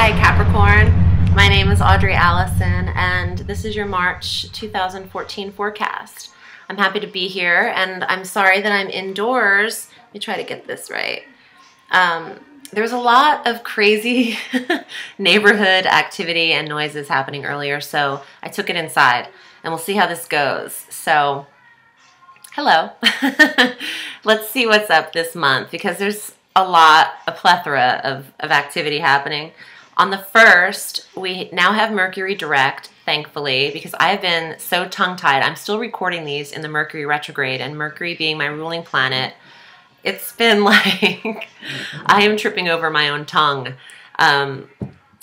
Hi Capricorn, my name is Audrey Alison and this is your March 2014 forecast. I'm happy to be here and I'm sorry that I'm indoors. Let me try to get this right. There's a lot of crazy neighborhood activity and noises happening earlier, so I took it inside and we'll see how this goes. So, hello. Let's see what's up this month because there's a plethora of activity happening. On the 1st, we now have Mercury direct, thankfully, because I've been so tongue-tied. I'm still recording these in the Mercury retrograde, and Mercury being my ruling planet, it's been like I am tripping over my own tongue,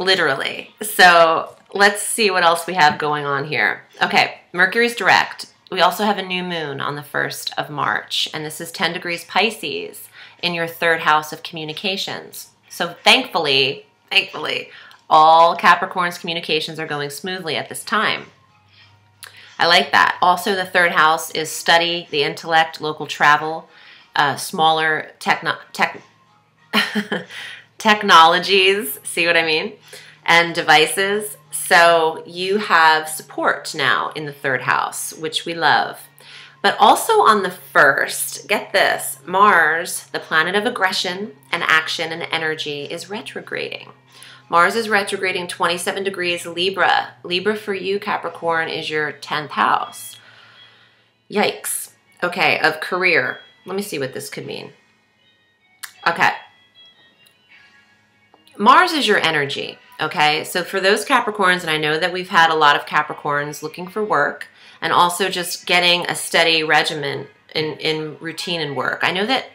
literally. So let's see what else we have going on here. Okay, Mercury's direct. We also have a new moon on the 1st of March, and this is 10 degrees Pisces in your 3rd house of communications. So thankfully, all Capricorn's communications are going smoothly at this time. I like that. Also, the 3rd house is study, the intellect, local travel, smaller technologies, see what I mean, and devices. So you have support now in the 3rd house, which we love. But also on the 1st, get this, Mars, the planet of aggression and action and energy, is retrograding. Mars is retrograding 27 degrees Libra. Libra for you, Capricorn, is your 10th house. Yikes. Okay, of career. Let me see what this could mean. Okay. Mars is your energy, okay? So for those Capricorns, and I know that we've had a lot of Capricorns looking for work, and also just getting a steady regimen in routine and work. I know that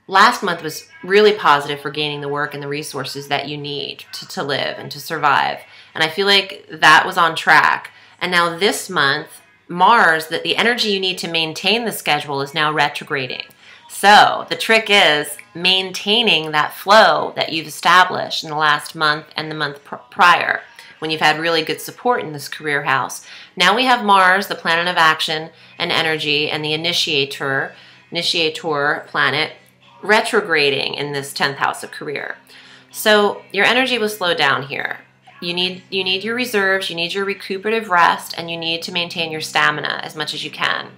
last month was really positive for gaining the work and the resources that you need to live and to survive. And I feel like that was on track. And now this month, Mars, that the energy you need to maintain the schedule is now retrograding. So the trick is maintaining that flow that you've established in the last month and the month prior, when you've had really good support in this career house. Now we have Mars, the planet of action and energy, and the initiator planet, retrograding in this 10th house of career. So your energy will slow down here. You need your reserves, you need your recuperative rest, and you need to maintain your stamina as much as you can.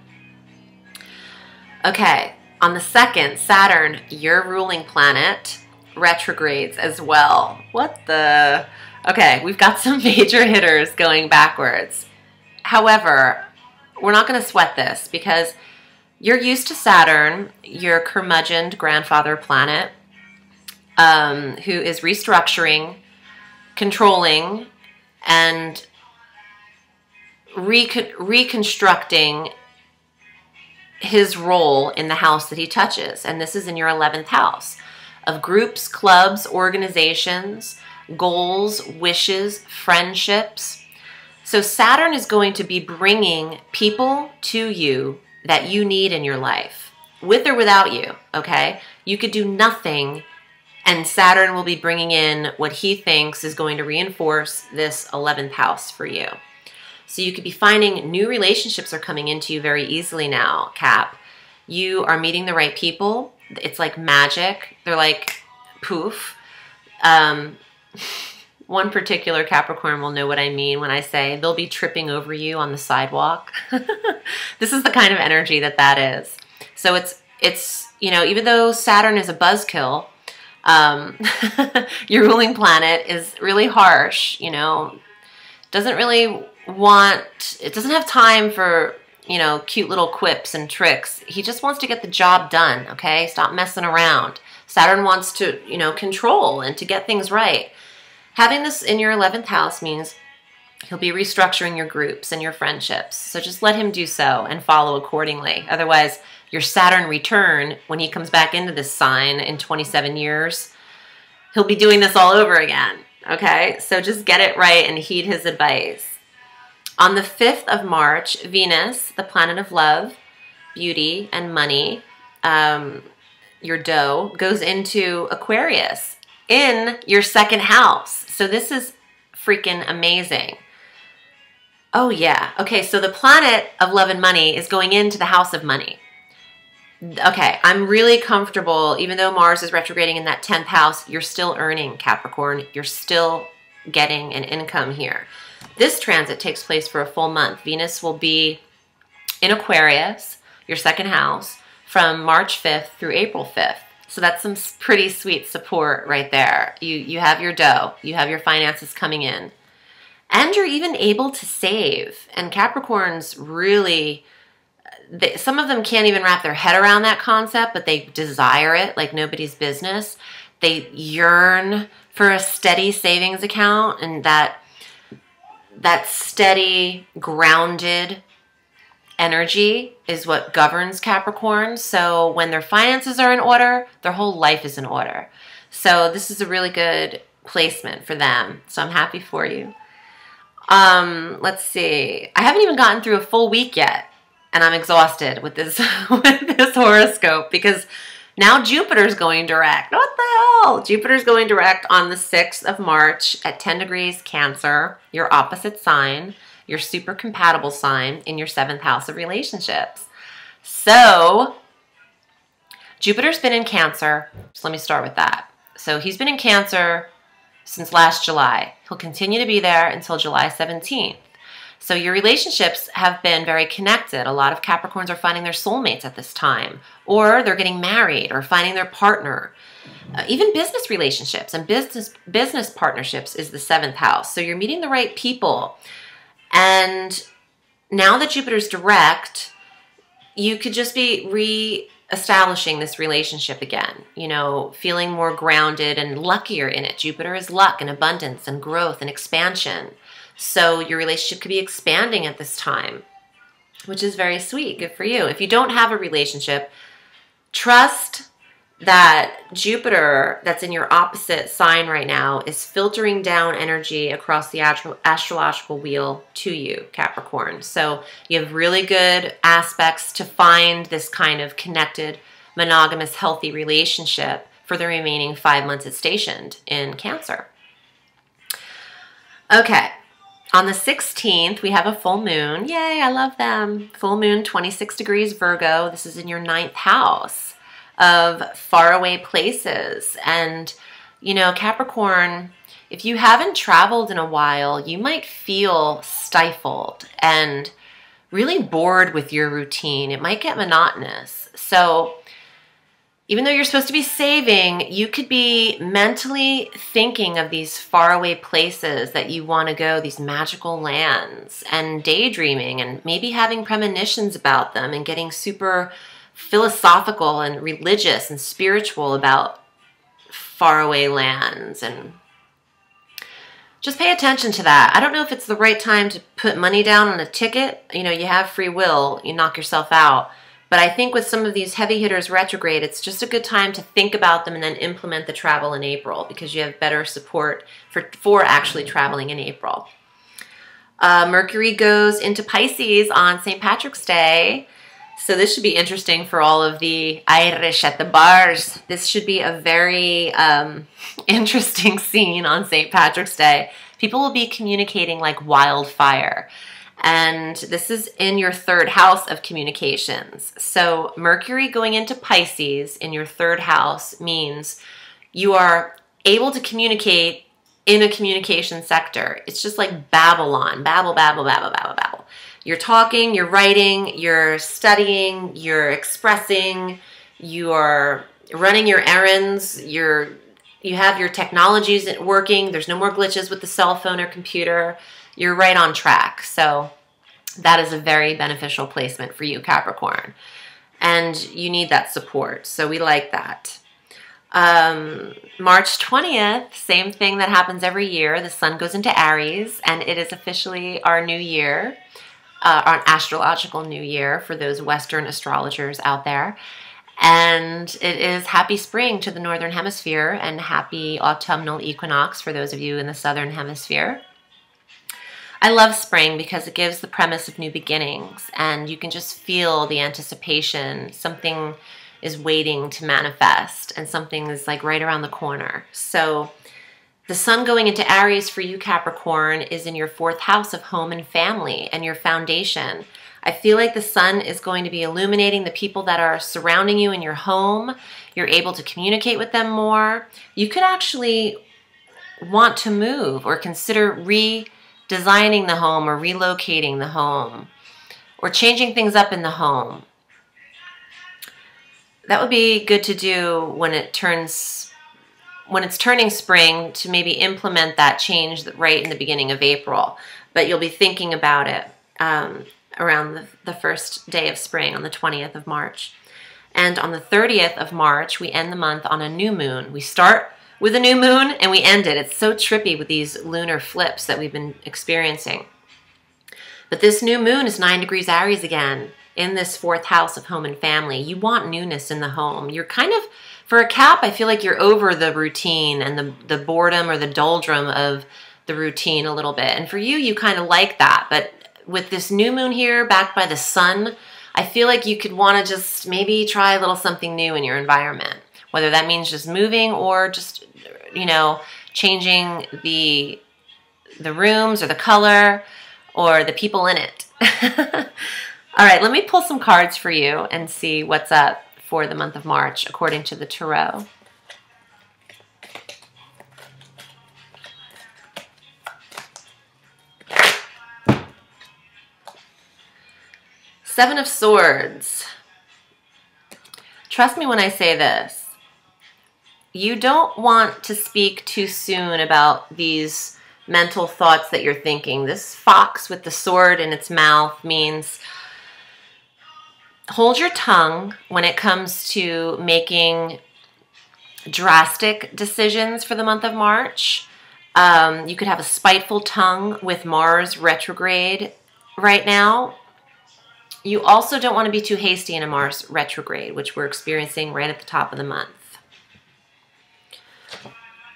Okay, on the 2nd, Saturn, your ruling planet, retrogrades as well. What the... Okay, we've got some major hitters going backwards. However, we're not going to sweat this because you're used to Saturn, your curmudgeoned grandfather planet, who is restructuring, controlling, and reconstructing his role in the house that he touches. And this is in your 11th house of groups, clubs, organizations, goals, wishes, friendships. So Saturn is going to be bringing people to you that you need in your life, with or without you, okay? You could do nothing, and Saturn will be bringing in what he thinks is going to reinforce this 11th house for you. So you could be finding new relationships are coming into you very easily now, Cap. You are meeting the right people. It's like magic. They're like poof. One particular Capricorn will know what I mean when I say they'll be tripping over you on the sidewalk. This is the kind of energy that is. So it's you know, even though Saturn is a buzzkill, your ruling planet is really harsh, you know, doesn't have time for, you know, cute little quips and tricks. He just wants to get the job done, okay? Stop messing around. Saturn wants to, you know, control and to get things right. Having this in your 11th house means he'll be restructuring your groups and your friendships. So just let him do so and follow accordingly. Otherwise, your Saturn return, when he comes back into this sign in 27 years, he'll be doing this all over again, okay? So just get it right and heed his advice. On the 5th of March, Venus, the planet of love, beauty, and money, your dough, goes into Aquarius in your 2nd house. So this is freaking amazing. Oh yeah. Okay, so the planet of love and money is going into the house of money. Okay, I'm really comfortable, even though Mars is retrograding in that 10th house, you're still earning, Capricorn. You're still getting an income here. This transit takes place for a full month. Venus will be in Aquarius, your second house, from March 5th through April 5th. So that's some pretty sweet support right there. You have your dough. You have your finances coming in. And you're even able to save. And Capricorns really, some of them can't even wrap their head around that concept, but they desire it like nobody's business. They yearn for a steady savings account, and that steady, grounded energy is what governs Capricorn. So when their finances are in order, their whole life is in order. So this is a really good placement for them. So I'm happy for you. Let's see. I haven't even gotten through a full week yet, and I'm exhausted with this with this horoscope because now Jupiter's going direct. What the hell? Jupiter's going direct on the 6th of March at 10 degrees Cancer, your opposite sign, your super compatible sign in your 7th house of relationships. So Jupiter's been in Cancer. So let me start with that. So he's been in Cancer since last July. He'll continue to be there until July 17th. So your relationships have been very connected. A lot of Capricorns are finding their soulmates at this time, or they're getting married or finding their partner. Even business relationships and business partnerships is the 7th house. So you're meeting the right people. And now that Jupiter's direct, you could just be re-establishing this relationship again, you know, feeling more grounded and luckier in it. Jupiter is luck and abundance and growth and expansion. So your relationship could be expanding at this time, which is very sweet. Good for you. If you don't have a relationship, trust that Jupiter that's in your opposite sign right now is filtering down energy across the astrological wheel to you, Capricorn. So you have really good aspects to find this kind of connected, monogamous, healthy relationship for the remaining 5 months it's stationed in Cancer. Okay. On the 16th, we have a full moon. Yay, I love them. Full moon, 26 degrees Virgo. This is in your 9th house of faraway places. And, you know, Capricorn, if you haven't traveled in a while, you might feel stifled and really bored with your routine. It might get monotonous. So even though you're supposed to be saving, you could be mentally thinking of these faraway places that you want to go, these magical lands, and daydreaming and maybe having premonitions about them and getting super philosophical and religious and spiritual about faraway lands. And just pay attention to that. I don't know if it's the right time to put money down on a ticket. You know, you have free will, you knock yourself out. But I think with some of these heavy hitters retrograde, it's just a good time to think about them and then implement the travel in April because you have better support for actually traveling in April. Mercury goes into Pisces on St. Patrick's Day. So this should be interesting for all of the Irish at the bars. This should be a very interesting scene on St. Patrick's Day. People will be communicating like wildfire. And this is in your 3rd house of communications. So Mercury going into Pisces in your 3rd house means you are able to communicate in a communication sector. It's just like Babylon. Babble, babble, babble, babble, babble. You're talking, you're writing, you're studying, you're expressing, you're running your errands, you have your technologies working. There's no more glitches with the cell phone or computer. You're right on track. So that is a very beneficial placement for you, Capricorn. And you need that support. So we like that. March 20th, same thing that happens every year. The sun goes into Aries, and it is officially our new year, our astrological new year for those Western astrologers out there. And it is happy spring to the Northern Hemisphere and happy autumnal equinox for those of you in the Southern Hemisphere. I love spring because it gives the premise of new beginnings, and you can just feel the anticipation. Something is waiting to manifest, and something is like right around the corner. So the sun going into Aries for you, Capricorn, is in your 4th house of home and family and your foundation. I feel like the sun is going to be illuminating the people that are surrounding you in your home. You're able to communicate with them more. You could actually want to move or consider redesigning the home or relocating the home or changing things up in the home. That would be good to do when it's turning spring, to maybe implement that change right in the beginning of April. But you'll be thinking about it around the first day of spring, on the 20th of March. And on the 30th of March, we end the month on a new moon. We start with a new moon and we end it. It's so trippy with these lunar flips that we've been experiencing. But this new moon is 9 degrees Aries again in this 4th house of home and family. You want newness in the home. You're kind of, for a Cap, I feel like you're over the routine and the boredom or the doldrum of the routine a little bit. And for you, you kind of like that. But with this new moon here, backed by the sun, I feel like you could want to just maybe try a little something new in your environment, whether that means just moving or just, you know, changing the rooms or the color or the people in it. All right, let me pull some cards for you and see what's up for the month of March according to the tarot. Seven of Swords. Trust me when I say this. You don't want to speak too soon about these mental thoughts that you're thinking. This fox with the sword in its mouth means hold your tongue when it comes to making drastic decisions for the month of March. You could have a spiteful tongue with Mars retrograde right now. You also don't want to be too hasty in a Mars retrograde, which we're experiencing right at the top of the month.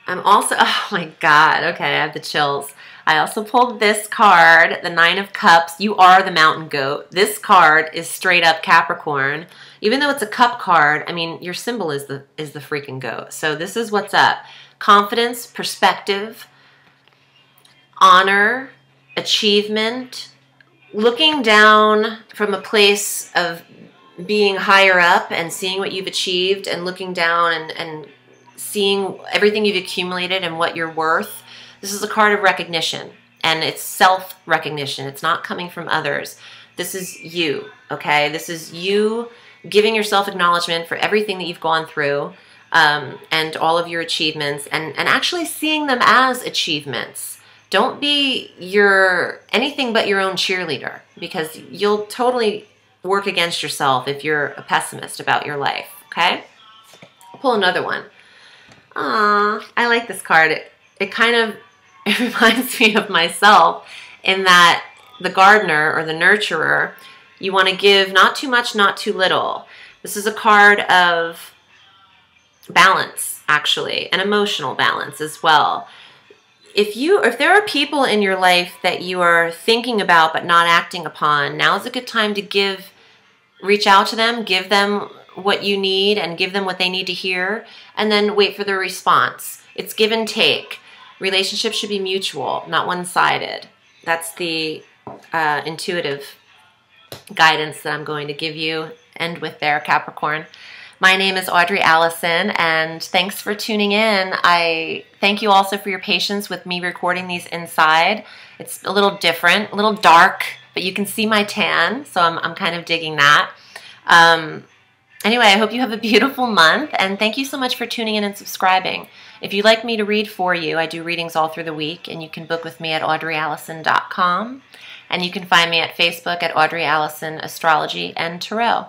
I'm also, oh my God, okay, I have the chills. I also pulled this card, the 9 of Cups. You are the mountain goat. This card is straight up Capricorn. Even though it's a cup card, I mean, your symbol is the freaking goat. So this is what's up. Confidence, perspective, honor, achievement, looking down from a place of being higher up and seeing what you've achieved and looking down and seeing everything you've accumulated and what you're worth. This is a card of recognition, and it's self-recognition. It's not coming from others. This is you, okay? This is you giving yourself acknowledgement for everything that you've gone through and all of your achievements and actually seeing them as achievements. Don't be anything but your own cheerleader, because you'll totally work against yourself if you're a pessimist about your life, okay? I'll pull another one. Aw, I like this card. It kind of reminds me of myself in that the gardener or the nurturer, you want to give not too much, not too little. This is a card of balance, actually, and emotional balance as well. If there are people in your life that you are thinking about but not acting upon, now is a good time to reach out to them, give them what you need and give them what they need to hear, and then wait for their response. It's give and take. Relationships should be mutual, not one-sided. That's the intuitive guidance that I'm going to give you. End with there, Capricorn. My name is Audrey Alison, and thanks for tuning in. I thank you also for your patience with me recording these inside. It's a little different, a little dark, but you can see my tan, so I'm kind of digging that. Anyway, I hope you have a beautiful month, and thank you so much for tuning in and subscribing. If you'd like me to read for you, I do readings all through the week, and you can book with me at audreyallison.com, and you can find me at Facebook at Audrey Allison Astrology and Tarot.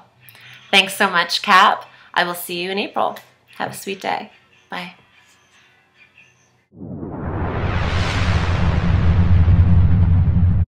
Thanks so much, Cap. I will see you in April. Have a sweet day. Bye.